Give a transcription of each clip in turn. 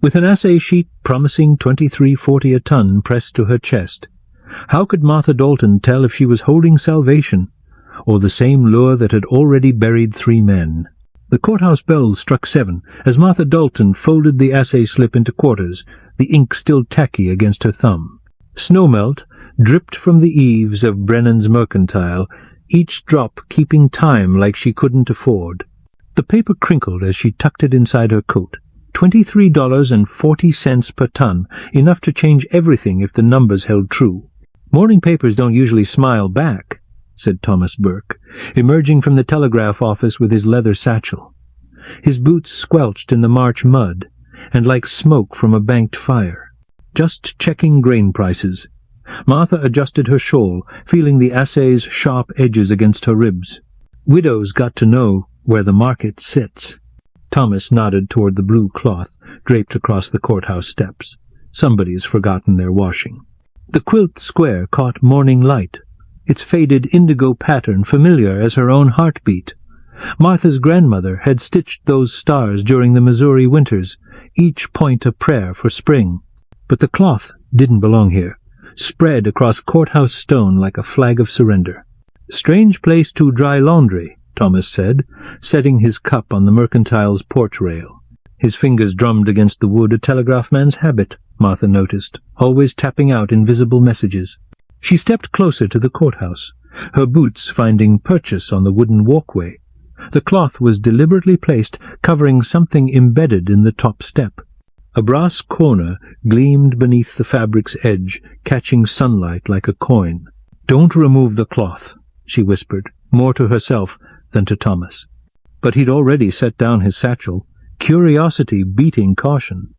with an assay sheet promising $23.40 a ton pressed to her chest. How could Martha Dalton tell if she was holding salvation, or the same lure that had already buried 3 men? The courthouse bells struck 7 as Martha Dalton folded the assay slip into quarters, the ink still tacky against her thumb. Snowmelt dripped from the eaves of Brennan's Mercantile, each drop keeping time like she couldn't afford. The paper crinkled as she tucked it inside her coat. $23.40 per ton, enough to change everything if the numbers held true. Morning papers don't usually smile back, said Thomas Burke, emerging from the telegraph office with his leather satchel. His boots squelched in the March mud, and like smoke from a banked fire. Just checking grain prices. Martha adjusted her shawl, feeling the assay's sharp edges against her ribs. Widows got to know where the market sits. Thomas nodded toward the blue cloth draped across the courthouse steps. Somebody's forgotten their washing. The quilt square caught morning light, its faded indigo pattern familiar as her own heartbeat. Martha's grandmother had stitched those stars during the Missouri winters, each point a prayer for spring. But the cloth didn't belong here, spread across courthouse stone like a flag of surrender. "Strange place to dry laundry," Thomas said, setting his cup on the Mercantile's porch rail. His fingers drummed against the wood, a telegraph man's habit, Martha noticed, always tapping out invisible messages. She stepped closer to the courthouse, her boots finding purchase on the wooden walkway. The cloth was deliberately placed, covering something embedded in the top step. A brass corner gleamed beneath the fabric's edge, catching sunlight like a coin. "Don't remove the cloth," she whispered, more to herself than to Thomas. But he'd already set down his satchel, curiosity beating caution.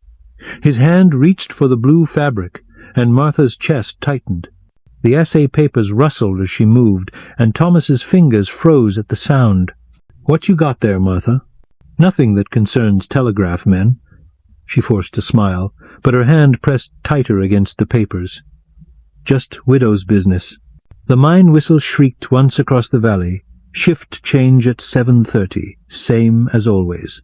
His hand reached for the blue fabric, and Martha's chest tightened. The assay papers rustled as she moved, and Thomas's fingers froze at the sound. "What you got there, Martha?" "Nothing that concerns telegraph men." She forced a smile, but her hand pressed tighter against the papers. "Just widow's business." The mine whistle shrieked once across the valley. Shift change at 7:30, same as always.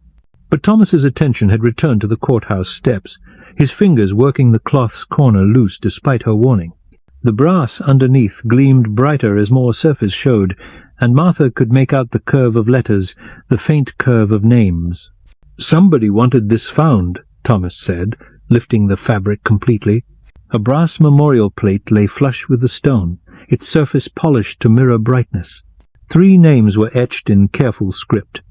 But Thomas's attention had returned to the courthouse steps, his fingers working the cloth's corner loose despite her warning. The brass underneath gleamed brighter as more surface showed, and Martha could make out the curve of letters, the faint curve of names. "Somebody wanted this found," Thomas said, lifting the fabric completely. A brass memorial plate lay flush with the stone, its surface polished to mirror brightness. 3 names were etched in careful script: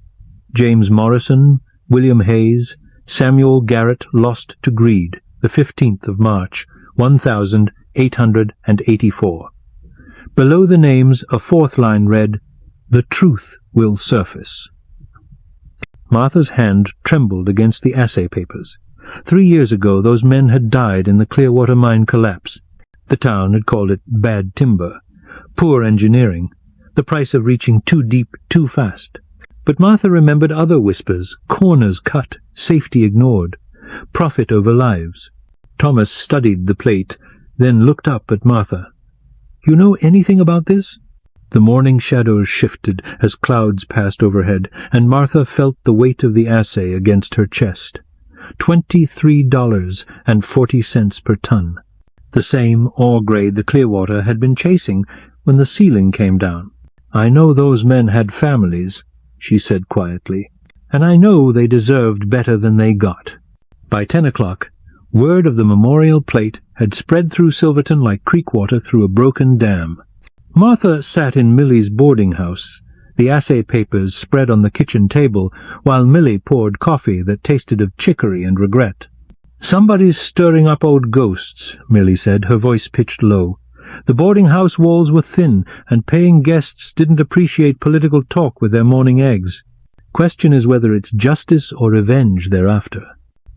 James Morrison, William Hayes, Samuel Garrett lost to greed, the 15th of March, 1884. Below the names, a 4th line read, "The truth will surface." Martha's hand trembled against the assay papers. 3 years ago those men had died in the Clearwater mine collapse. The town had called it bad timber, poor engineering, the price of reaching too deep too fast. But Martha remembered other whispers, corners cut, safety ignored, profit over lives. Thomas studied the plate, then looked up at Martha. "You know anything about this?" The morning shadows shifted as clouds passed overhead, and Martha felt the weight of the assay against her chest. $23.40 per ton. The same ore grade the Clearwater had been chasing when the ceiling came down. "I know those men had families," she said quietly, "and I know they deserved better than they got." By 10 o'clock, word of the memorial plate had spread through Silverton like creek water through a broken dam. Martha sat in Millie's boarding house, the assay papers spread on the kitchen table, while Millie poured coffee that tasted of chicory and regret. "Somebody's stirring up old ghosts," Millie said, her voice pitched low. "The boarding house walls were thin, and paying guests didn't appreciate political talk with their morning eggs. Question is whether it's justice or revenge they're after."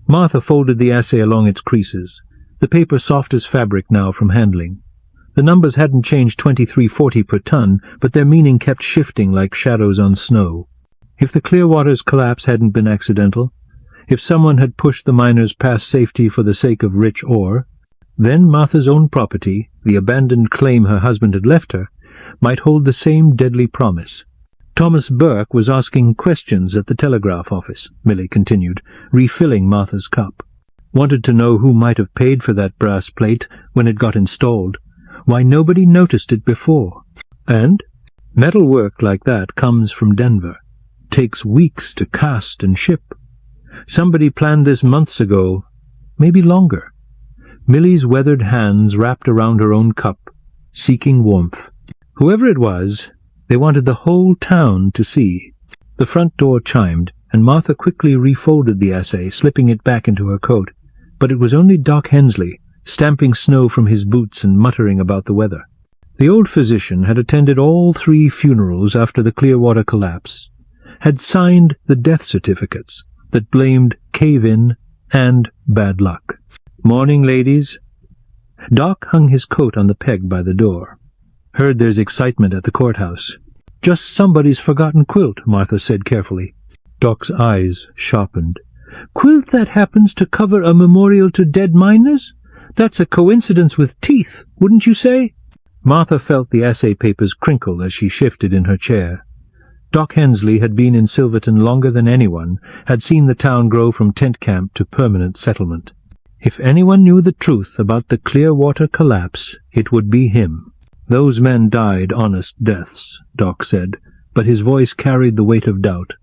Martha folded the assay along its creases, the paper soft as fabric now from handling. The numbers hadn't changed $23.40 per ton, but their meaning kept shifting like shadows on snow. If the Clearwater's collapse hadn't been accidental, if someone had pushed the miners past safety for the sake of rich ore, then Martha's own property, the abandoned claim her husband had left her, might hold the same deadly promise. "Thomas Burke was asking questions at the telegraph office," Millie continued, refilling Martha's cup. Wanted to know who might have paid for that brass plate when it got installed. Why nobody noticed it before. And metal work like that comes from Denver. Takes weeks to cast and ship. Somebody planned this months ago, maybe longer. Millie's weathered hands wrapped around her own cup, seeking warmth. Whoever it was, they wanted the whole town to see. The front door chimed, and Martha quickly refolded the assay, slipping it back into her coat. But it was only Doc Hensley, stamping snow from his boots and muttering about the weather. The old physician had attended all 3 funerals after the Clearwater collapse, had signed the death certificates that blamed cave-in and bad luck. "Morning, ladies." Doc hung his coat on the peg by the door. "Heard there's excitement at the courthouse." "Just somebody's forgotten quilt," Martha said carefully. Doc's eyes sharpened. "Quilt that happens to cover a memorial to dead miners? That's a coincidence with teeth, wouldn't you say?" Martha felt the assay papers crinkle as she shifted in her chair. Doc Hensley had been in Silverton longer than anyone, had seen the town grow from tent camp to permanent settlement. If anyone knew the truth about the Clearwater collapse, it would be him. "Those men died honest deaths," Doc said, but his voice carried the weight of doubt.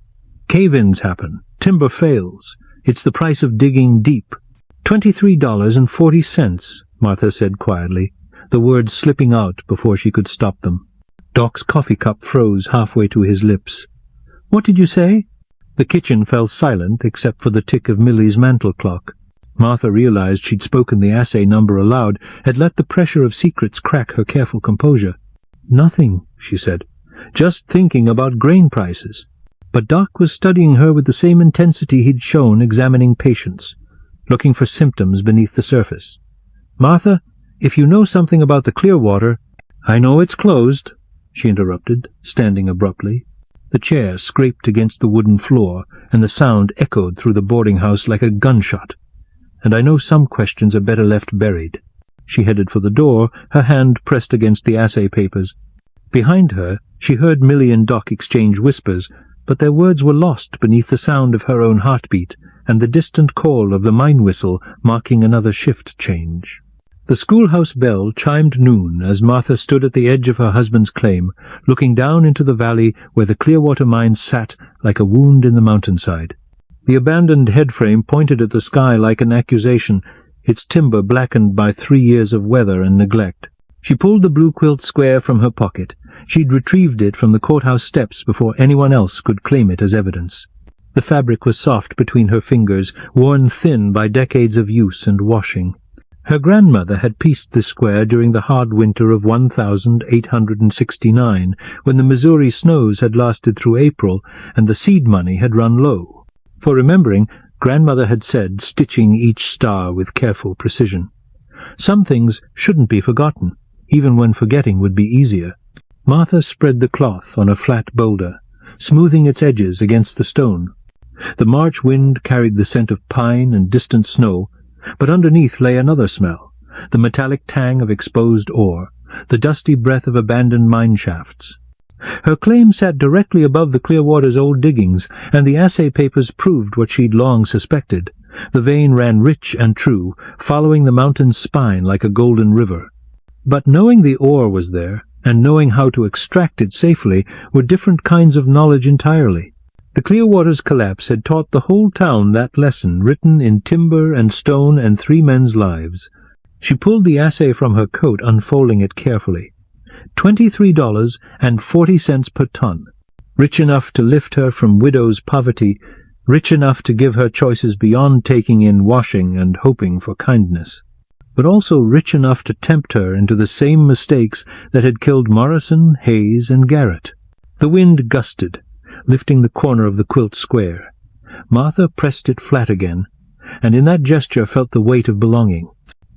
"Cave-ins happen. Timber fails. It's the price of digging deep." $23.40, Martha said quietly, the words slipping out before she could stop them. Doc's coffee cup froze halfway to his lips. "What did you say?" The kitchen fell silent except for the tick of Millie's mantel clock. Martha realized she'd spoken the assay number aloud, had let the pressure of secrets crack her careful composure. "Nothing," she said. "Just thinking about grain prices." But Doc was studying her with the same intensity he'd shown examining patients, looking for symptoms beneath the surface. "Martha, if you know something about the Clearwater—" "I know it's closed," she interrupted, standing abruptly. The chair scraped against the wooden floor, and the sound echoed through the boarding-house like a gunshot. "And I know some questions are better left buried." She headed for the door, her hand pressed against the assay papers. Behind her, she heard Millie and Doc exchange whispers, but their words were lost beneath the sound of her own heartbeat and the distant call of the mine whistle marking another shift change. The schoolhouse bell chimed noon as Martha stood at the edge of her husband's claim, looking down into the valley where the Clearwater mine sat like a wound in the mountainside. The abandoned headframe pointed at the sky like an accusation, its timber blackened by 3 years of weather and neglect. She pulled the blue quilt square from her pocket. She'd retrieved it from the courthouse steps before anyone else could claim it as evidence. The fabric was soft between her fingers, worn thin by decades of use and washing. Her grandmother had pieced this square during the hard winter of 1869, when the Missouri snows had lasted through April and the seed money had run low. For remembering, Grandmother had said, stitching each star with careful precision. Some things shouldn't be forgotten, even when forgetting would be easier. Martha spread the cloth on a flat boulder, smoothing its edges against the stone. The March wind carried the scent of pine and distant snow, but underneath lay another smell, the metallic tang of exposed ore, the dusty breath of abandoned mine shafts. Her claim sat directly above the Clearwater's old diggings, and the assay papers proved what she'd long suspected. The vein ran rich and true, following the mountain's spine like a golden river. But knowing the ore was there, and knowing how to extract it safely, were different kinds of knowledge entirely. The Clearwater's collapse had taught the whole town that lesson written in timber and stone and 3 men's lives. She pulled the assay from her coat, unfolding it carefully. $23.40 per ton. Rich enough to lift her from widow's poverty, rich enough to give her choices beyond taking in washing and hoping for kindness, but also rich enough to tempt her into the same mistakes that had killed Morrison, Hayes, and Garrett. The wind gusted, lifting the corner of the quilt square. Martha pressed it flat again, and in that gesture felt the weight of belonging,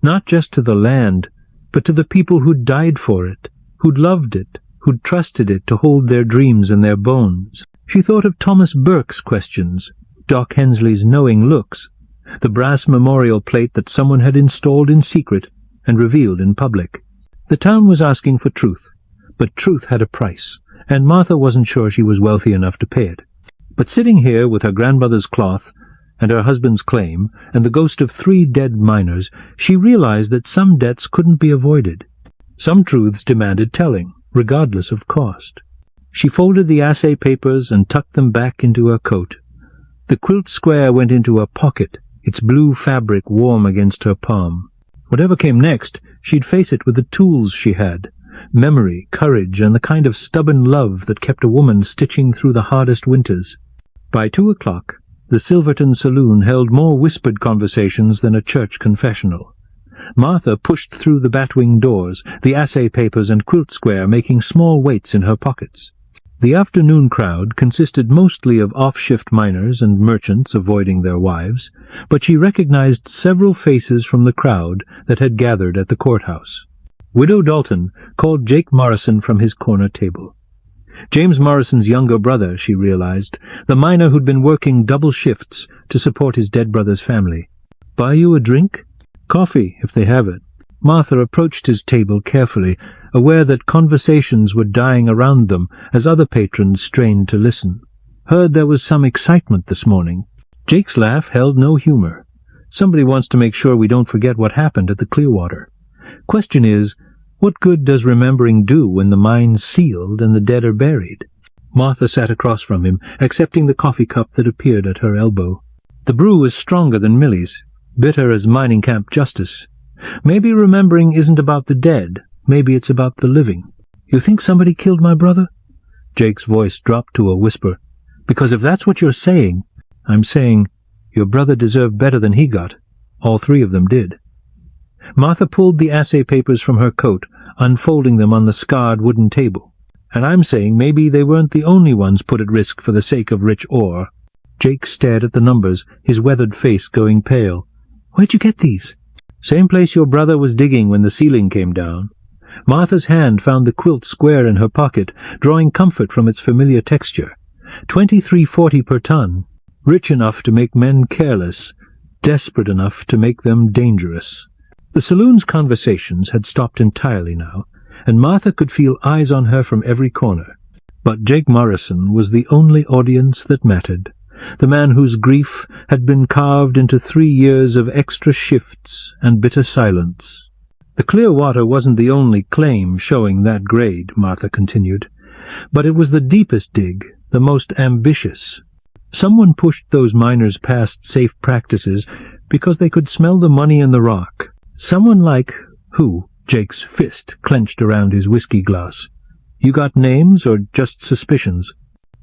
not just to the land, but to the people who'd died for it, who'd loved it, who'd trusted it to hold their dreams in their bones. She thought of Thomas Burke's questions, Doc Hensley's knowing looks, the brass memorial plate that someone had installed in secret and revealed in public. The town was asking for truth, but truth had a price, and Martha wasn't sure she was wealthy enough to pay it. But sitting here with her grandmother's cloth, and her husband's claim, and the ghost of 3 dead miners, she realized that some debts couldn't be avoided. Some truths demanded telling, regardless of cost. She folded the assay papers and tucked them back into her coat. The quilt square went into her pocket, its blue fabric warm against her palm. Whatever came next, she'd face it with the tools she had: memory, courage, and the kind of stubborn love that kept a woman stitching through the hardest winters. By 2 o'clock, the Silverton saloon held more whispered conversations than a church confessional. Martha pushed through the batwing doors, the assay papers and quilt square making small weights in her pockets. The afternoon crowd consisted mostly of off-shift miners and merchants avoiding their wives, but she recognized several faces from the crowd that had gathered at the courthouse. Widow Dalton called Jake Morrison from his corner table. James Morrison's younger brother, she realized, the miner who'd been working double shifts to support his dead brother's family. "Buy you a drink?" "Coffee, if they have it." Martha approached his table carefully, aware that conversations were dying around them as other patrons strained to listen. "Heard there was some excitement this morning." Jake's laugh held no humor. "Somebody wants to make sure we don't forget what happened at the Clearwater. Question is, what good does remembering do when the mine's sealed and the dead are buried?" Martha sat across from him, accepting the coffee cup that appeared at her elbow. The brew was stronger than Millie's, bitter as mining camp justice. "Maybe remembering isn't about the dead. Maybe it's about the living." "You think somebody killed my brother?" Jake's voice dropped to a whisper. "Because if that's what you're saying—" "I'm saying your brother deserved better than he got. All 3 of them did." Martha pulled the assay papers from her coat, unfolding them on the scarred wooden table. "And I'm saying maybe they weren't the only ones put at risk for the sake of rich ore." Jake stared at the numbers, his weathered face going pale. "Where'd you get these?" "Same place your brother was digging when the ceiling came down." Martha's hand found the quilt square in her pocket, drawing comfort from its familiar texture. 23.40 per ton. Rich enough to make men careless, desperate enough to make them dangerous. The saloon's conversations had stopped entirely now, and Martha could feel eyes on her from every corner. But Jake Morrison was the only audience that mattered, the man whose grief had been carved into 3 years of extra shifts and bitter silence. "The Clearwater wasn't the only claim showing that grade," Martha continued, "but it was the deepest dig, the most ambitious. Someone pushed those miners past safe practices because they could smell the money in the rock. Someone like who?" Jake's fist clenched around his whiskey glass. "You got names or just suspicions?"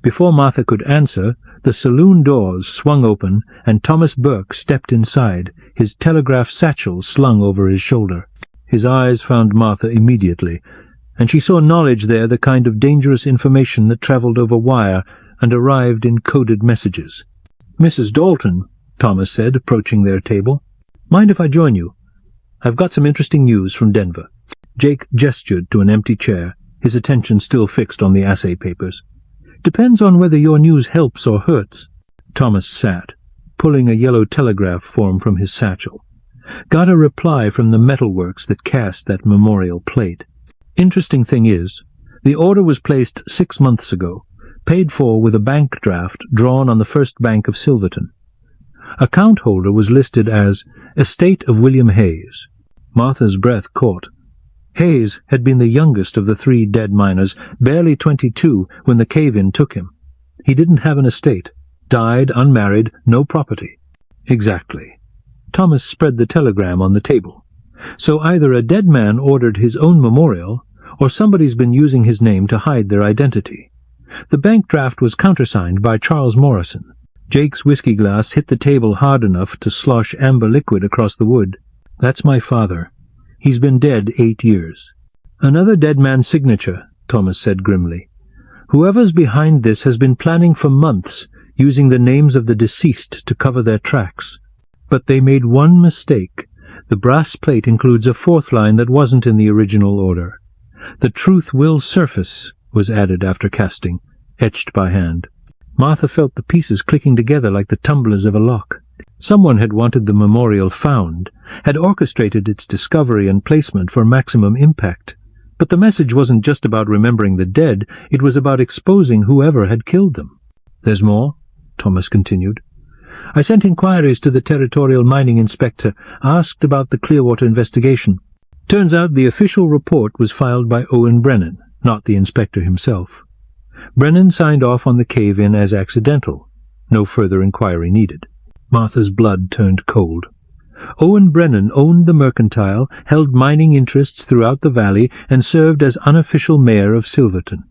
Before Martha could answer, the saloon doors swung open and Thomas Burke stepped inside, his telegraph satchel slung over his shoulder. His eyes found Martha immediately, and she saw knowledge there, the kind of dangerous information that travelled over wire and arrived in coded messages. "Mrs. Dalton," Thomas said, approaching their table. "Mind if I join you? I've got some interesting news from Denver." Jake gestured to an empty chair, his attention still fixed on the assay papers. "Depends on whether your news helps or hurts." Thomas sat, pulling a yellow telegraph form from his satchel. Got a reply from the metalworks that cast that memorial plate. "Interesting thing is, the order was placed 6 months ago, paid for with a bank draft drawn on the First Bank of Silverton. Account holder was listed as Estate of William Hayes." Martha's breath caught. Hayes had been the youngest of the 3 dead miners, barely 22 when the cave-in took him. He didn't have an estate, died unmarried, no property. Exactly. Thomas spread the telegram on the table. So either a dead man ordered his own memorial, or somebody's been using his name to hide their identity. The bank draft was countersigned by Charles Morrison. Jake's whiskey glass hit the table hard enough to slosh amber liquid across the wood. "That's my father. He's been dead 8 years." "Another dead man's signature," Thomas said grimly. "Whoever's behind this has been planning for months, using the names of the deceased to cover their tracks. But they made one mistake. The brass plate includes a 4th line that wasn't in the original order. 'The truth will surface' was added after casting, etched by hand. Martha felt the pieces clicking together like the tumblers of a lock. Someone had wanted the memorial found, had orchestrated its discovery and placement for maximum impact. But the message wasn't just about remembering the dead, it was about exposing whoever had killed them. "There's more," Thomas continued. I sent inquiries to the Territorial Mining Inspector, asked about the Clearwater investigation. Turns out the official report was filed by Owen Brennan, not the inspector himself. Brennan signed off on the cave-in as accidental. No further inquiry needed. Martha's blood turned cold. Owen Brennan owned the Mercantile, held mining interests throughout the valley, and served as unofficial mayor of Silverton.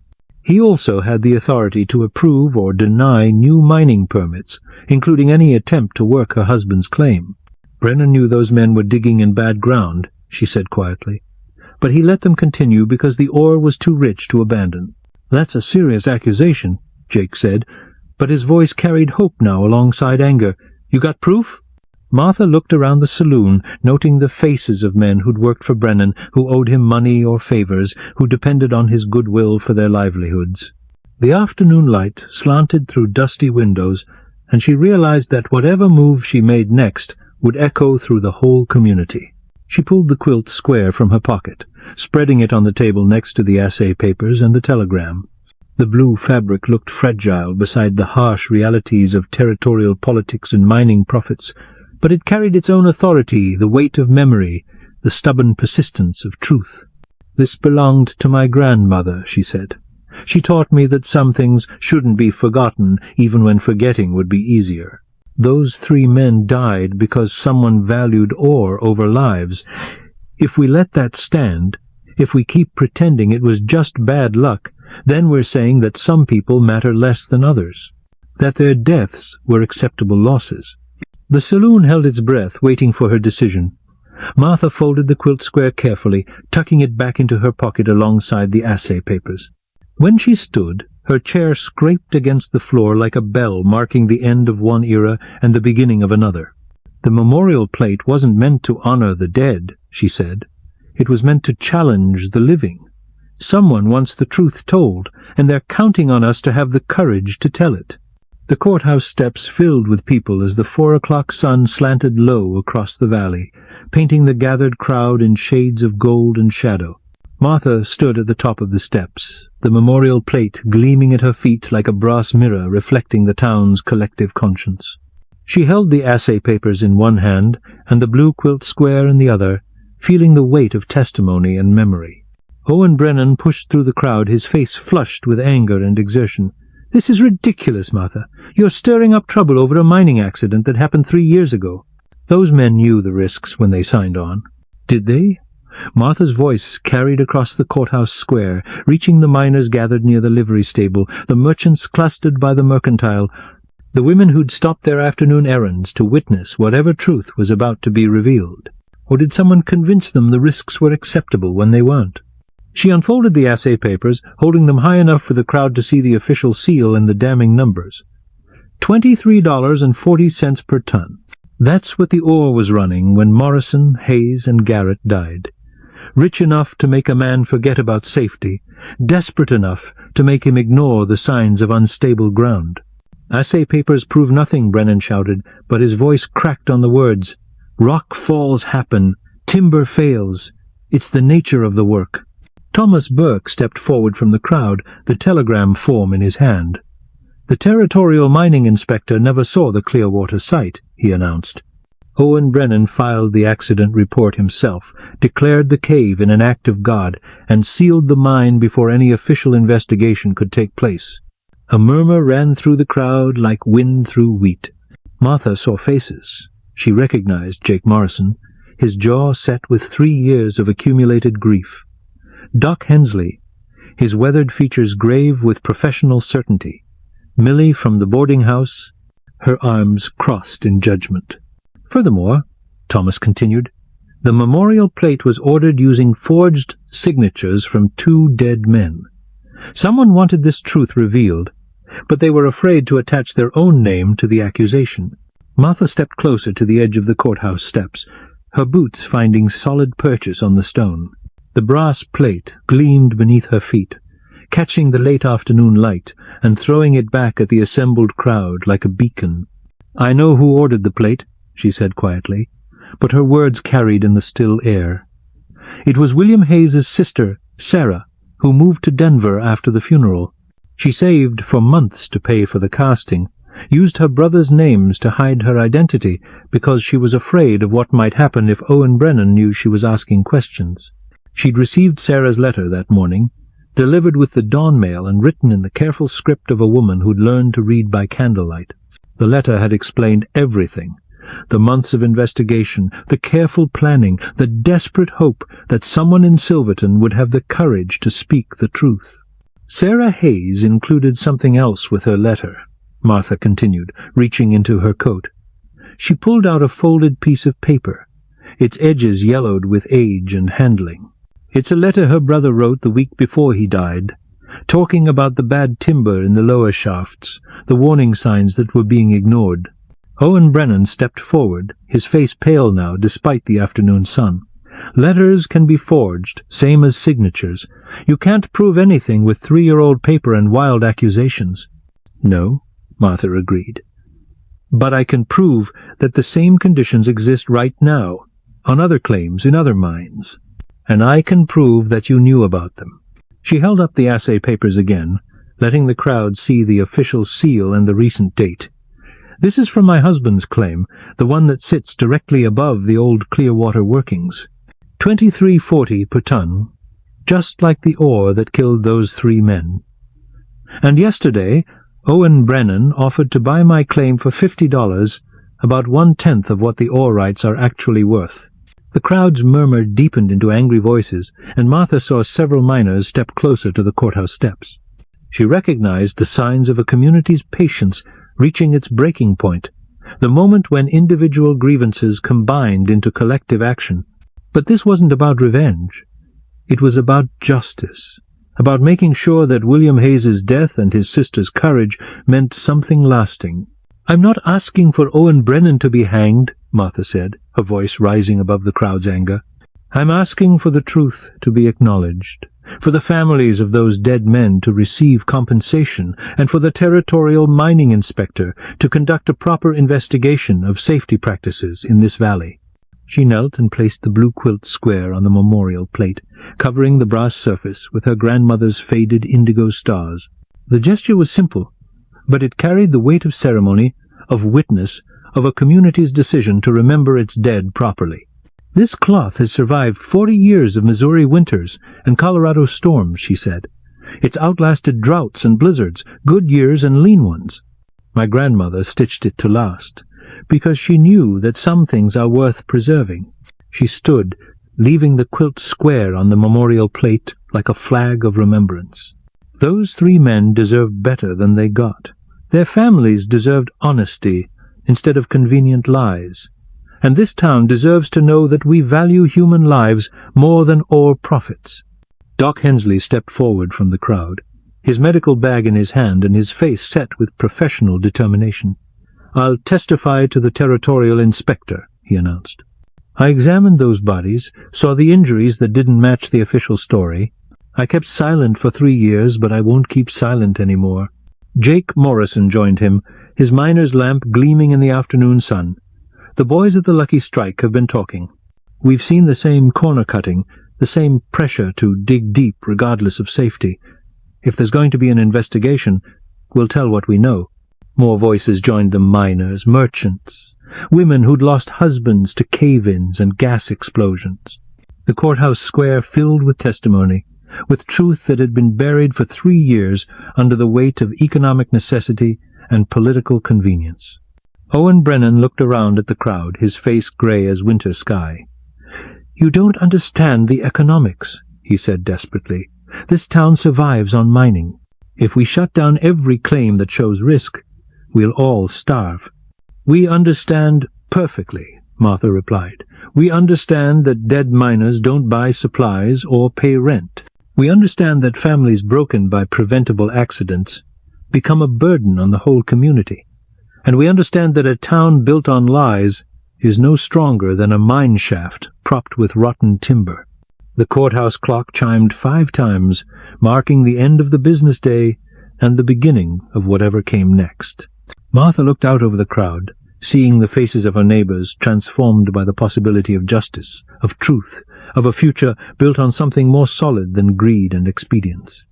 He also had the authority to approve or deny new mining permits, including any attempt to work her husband's claim. Brennan knew those men were digging in bad ground, she said quietly. But he let them continue because the ore was too rich to abandon. That's a serious accusation, Jake said, but his voice carried hope now alongside anger. You got proof? Martha looked around the saloon, noting the faces of men who'd worked for Brennan, who owed him money or favors, who depended on his goodwill for their livelihoods. The afternoon light slanted through dusty windows, and she realized that whatever move she made next would echo through the whole community. She pulled the quilt square from her pocket, spreading it on the table next to the assay papers and the telegram. The blue fabric looked fragile beside the harsh realities of territorial politics and mining profits, but it carried its own authority, the weight of memory, the stubborn persistence of truth. This belonged to my grandmother, she said. She taught me that some things shouldn't be forgotten, even when forgetting would be easier. Those 3 men died because someone valued ore over lives. If we let that stand, if we keep pretending it was just bad luck, then we're saying that some people matter less than others, that their deaths were acceptable losses. The saloon held its breath, waiting for her decision. Martha folded the quilt square carefully, tucking it back into her pocket alongside the assay papers. When she stood, her chair scraped against the floor like a bell marking the end of one era and the beginning of another. The memorial plate wasn't meant to honor the dead, she said. It was meant to challenge the living. Someone wants the truth told, and they're counting on us to have the courage to tell it. The courthouse steps filled with people as the 4 o'clock sun slanted low across the valley, painting the gathered crowd in shades of gold and shadow. Martha stood at the top of the steps, the memorial plate gleaming at her feet like a brass mirror reflecting the town's collective conscience. She held the assay papers in one hand and the blue quilt square in the other, feeling the weight of testimony and memory. Owen Brennan pushed through the crowd, his face flushed with anger and exertion. "This is ridiculous, Martha. You're stirring up trouble over a mining accident that happened 3 years ago." Those men knew the risks when they signed on. Did they? Martha's voice carried across the courthouse square, reaching the miners gathered near the livery stable, the merchants clustered by the Mercantile, the women who'd stopped their afternoon errands to witness whatever truth was about to be revealed. Or did someone convince them the risks were acceptable when they weren't? She unfolded the assay papers, holding them high enough for the crowd to see the official seal and the damning numbers. $23.40 per ton. That's what the ore was running when Morrison, Hayes, and Garrett died. Rich enough to make a man forget about safety, desperate enough to make him ignore the signs of unstable ground. "Assay papers prove nothing," Brennan shouted, but his voice cracked on the words. "Rock falls happen. Timber fails. It's the nature of the work." Thomas Burke stepped forward from the crowd, the telegram form in his hand. "The Territorial Mining Inspector never saw the Clearwater site," he announced. Owen Brennan filed the accident report himself, declared the cave an act of God, and sealed the mine before any official investigation could take place. A murmur ran through the crowd like wind through wheat. Martha saw faces. She recognized Jake Morrison, his jaw set with 3 years of accumulated grief. Doc Hensley, his weathered features grave with professional certainty. Millie from the boarding house, her arms crossed in judgment. Furthermore, Thomas continued, the memorial plate was ordered using forged signatures from 2 dead men. Someone wanted this truth revealed, but they were afraid to attach their own name to the accusation. Martha stepped closer to the edge of the courthouse steps, her boots finding solid purchase on the stone. The brass plate gleamed beneath her feet, catching the late afternoon light and throwing it back at the assembled crowd like a beacon. "I know who ordered the plate," she said quietly, but her words carried in the still air. "It was William Hayes's sister, Sarah, who moved to Denver after the funeral. She saved for months to pay for the casting, used her brothers' names to hide her identity because she was afraid of what might happen if Owen Brennan knew she was asking questions. She'd received Sarah's letter that morning, delivered with the dawn mail and written in the careful script of a woman who'd learned to read by candlelight. The letter had explained everything. The months of investigation, the careful planning, the desperate hope that someone in Silverton would have the courage to speak the truth. Sarah Hayes included something else with her letter, Martha continued, reaching into her coat. She pulled out a folded piece of paper, its edges yellowed with age and handling. It's a letter her brother wrote the week before he died, talking about the bad timber in the lower shafts, the warning signs that were being ignored. Owen Brennan stepped forward, his face pale now despite the afternoon sun. Letters can be forged, same as signatures. You can't prove anything with 3-year-old paper and wild accusations. No, Martha agreed. But I can prove that the same conditions exist right now, on other claims in other mines. And I can prove that you knew about them. She held up the assay papers again, letting the crowd see the official seal and the recent date. This is from my husband's claim, the one that sits directly above the old Clearwater workings. 23.40 per ton, just like the ore that killed those 3 men. And yesterday, Owen Brennan offered to buy my claim for $50, about 1/10 of what the ore rights are actually worth. The crowd's murmur deepened into angry voices, and Martha saw several miners step closer to the courthouse steps. She recognized the signs of a community's patience reaching its breaking point, the moment when individual grievances combined into collective action. But this wasn't about revenge. It was about justice, about making sure that William Hayes's death and his sister's courage meant something lasting. "I'm not asking for Owen Brennan to be hanged," Martha said, her voice rising above the crowd's anger. "I'm asking for the truth to be acknowledged, for the families of those dead men to receive compensation, and for the territorial mining inspector to conduct a proper investigation of safety practices in this valley." She knelt and placed the blue quilt square on the memorial plate, covering the brass surface with her grandmother's faded indigo stars. The gesture was simple, but it carried the weight of ceremony, of witness, of a community's decision to remember its dead properly. "This cloth has survived 40 years of Missouri winters and Colorado storms," she said. "It's outlasted droughts and blizzards, good years and lean ones. My grandmother stitched it to last, because she knew that some things are worth preserving." She stood, leaving the quilt square on the memorial plate like a flag of remembrance. Those 3 men deserved better than they got. Their families deserved honesty instead of convenient lies. And this town deserves to know that we value human lives more than ore profits. Doc Hensley stepped forward from the crowd, his medical bag in his hand and his face set with professional determination. "I'll testify to the territorial inspector," he announced. "I examined those bodies, saw the injuries that didn't match the official story. I kept silent for 3 years, but I won't keep silent any more." Jake Morrison joined him, his miner's lamp gleaming in the afternoon sun. "The boys at the Lucky Strike have been talking. We've seen the same corner-cutting, the same pressure to dig deep regardless of safety. If there's going to be an investigation, we'll tell what we know." More voices joined them: miners, merchants, women who'd lost husbands to cave-ins and gas explosions. The courthouse square filled with testimony, with truth that had been buried for 3 years under the weight of economic necessity and political convenience. Owen Brennan looked around at the crowd, his face grey as winter sky. "You don't understand the economics," he said desperately. "This town survives on mining. If we shut down every claim that shows risk, we'll all starve." "We understand perfectly," Martha replied. "We understand that dead miners don't buy supplies or pay rent. We understand that families broken by preventable accidents become a burden on the whole community. And we understand that a town built on lies is no stronger than a mine shaft propped with rotten timber." The courthouse clock chimed 5 times, marking the end of the business day and the beginning of whatever came next. Martha looked out over the crowd, seeing the faces of her neighbors transformed by the possibility of justice, of truth, of a future built on something more solid than greed and expedience.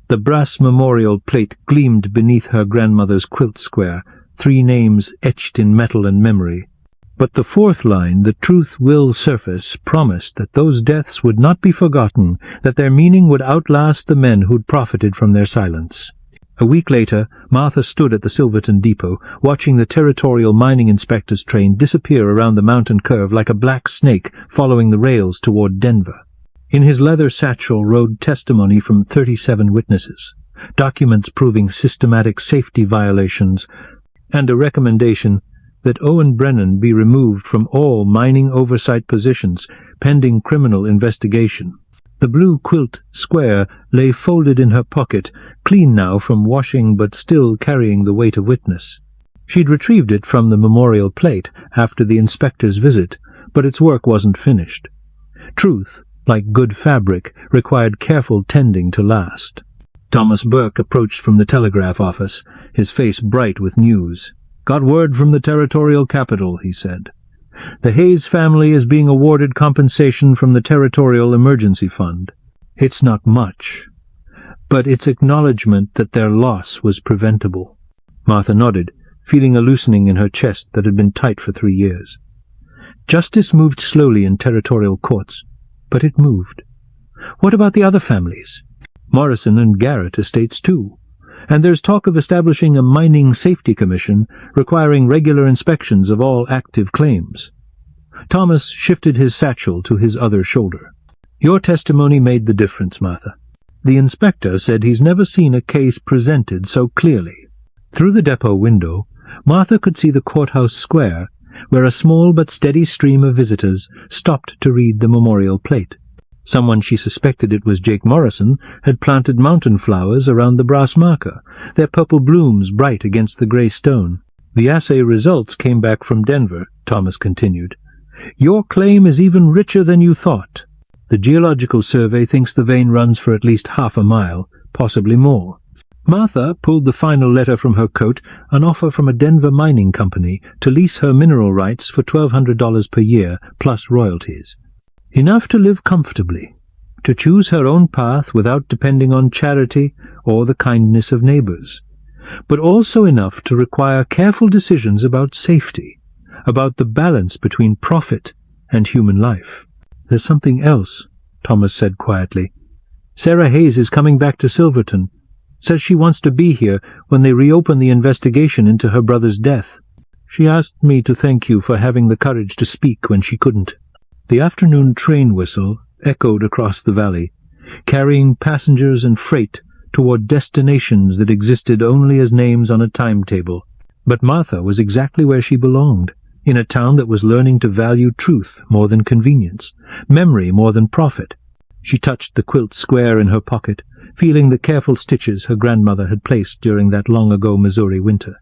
The brass memorial plate gleamed beneath her grandmother's quilt square, 3 names etched in metal and memory. But the 4th line, "The truth will surface," promised that those deaths would not be forgotten, that their meaning would outlast the men who'd profited from their silence. A week later, Martha stood at the Silverton depot, watching the Territorial Mining Inspector's train disappear around the mountain curve like a black snake following the rails toward Denver. In his leather satchel rode testimony from 37 witnesses, documents proving systematic safety violations, and a recommendation that Owen Brennan be removed from all mining oversight positions pending criminal investigation. The blue quilt square lay folded in her pocket, clean now from washing but still carrying the weight of witness. She'd retrieved it from the memorial plate after the inspector's visit, but its work wasn't finished. Truth, like good fabric, required careful tending to last. Thomas Burke approached from the telegraph office, his face bright with news. "Got word from the Territorial Capital," he said. "The Hayes family is being awarded compensation from the Territorial Emergency Fund. It's not much, but it's acknowledgement that their loss was preventable." Martha nodded, feeling a loosening in her chest that had been tight for 3 years. Justice moved slowly in territorial courts, but it moved. What about the other families? Morrison and Garrett estates too. And there's talk of establishing a mining safety commission requiring regular inspections of all active claims. Thomas shifted his satchel to his other shoulder. "Your testimony made the difference, Martha. The inspector said he's never seen a case presented so clearly." Through the depot window, Martha could see the courthouse square, where a small but steady stream of visitors stopped to read the memorial plate. Someone she suspected it was Jake Morrison had planted mountain flowers around the brass marker, their purple blooms bright against the grey stone. "The assay results came back from Denver," Thomas continued. "Your claim is even richer than you thought. The Geological Survey thinks the vein runs for at least half a mile, possibly more." Martha pulled the final letter from her coat, an offer from a Denver mining company to lease her mineral rights for $1,200 per year, plus royalties. Enough to live comfortably, to choose her own path without depending on charity or the kindness of neighbors, but also enough to require careful decisions about safety, about the balance between profit and human life. "There's something else," Thomas said quietly. "Sarah Hayes is coming back to Silverton. Says she wants to be here when they reopen the investigation into her brother's death. She asked me to thank you for having the courage to speak when she couldn't." The afternoon train whistle echoed across the valley, carrying passengers and freight toward destinations that existed only as names on a timetable. But Martha was exactly where she belonged, in a town that was learning to value truth more than convenience, memory more than profit. She touched the quilt square in her pocket, feeling the careful stitches her grandmother had placed during that long-ago Missouri winter.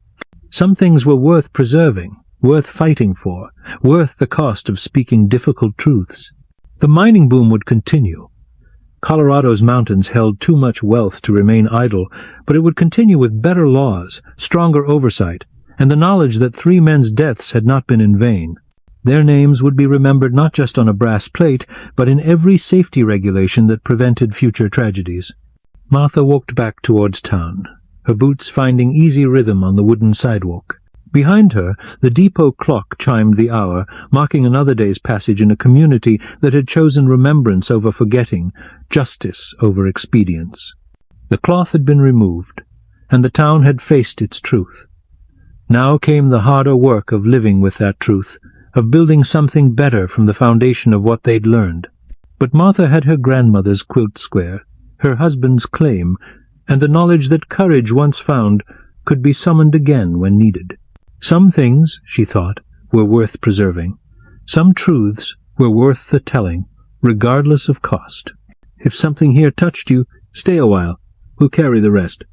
Some things were worth preserving, worth fighting for, worth the cost of speaking difficult truths. The mining boom would continue. Colorado's mountains held too much wealth to remain idle, but it would continue with better laws, stronger oversight, and the knowledge that 3 men's deaths had not been in vain. Their names would be remembered not just on a brass plate, but in every safety regulation that prevented future tragedies. Martha walked back towards town, her boots finding easy rhythm on the wooden sidewalk. Behind her, the depot clock chimed the hour, marking another day's passage in a community that had chosen remembrance over forgetting, justice over expedience. The cloth had been removed, and the town had faced its truth. Now came the harder work of living with that truth, of building something better from the foundation of what they'd learned. But Martha had her grandmother's quilt square, her husband's claim, and the knowledge that courage once found could be summoned again when needed. Some things, she thought, were worth preserving. Some truths were worth the telling, regardless of cost. If something here touched you, stay a while. We'll carry the rest.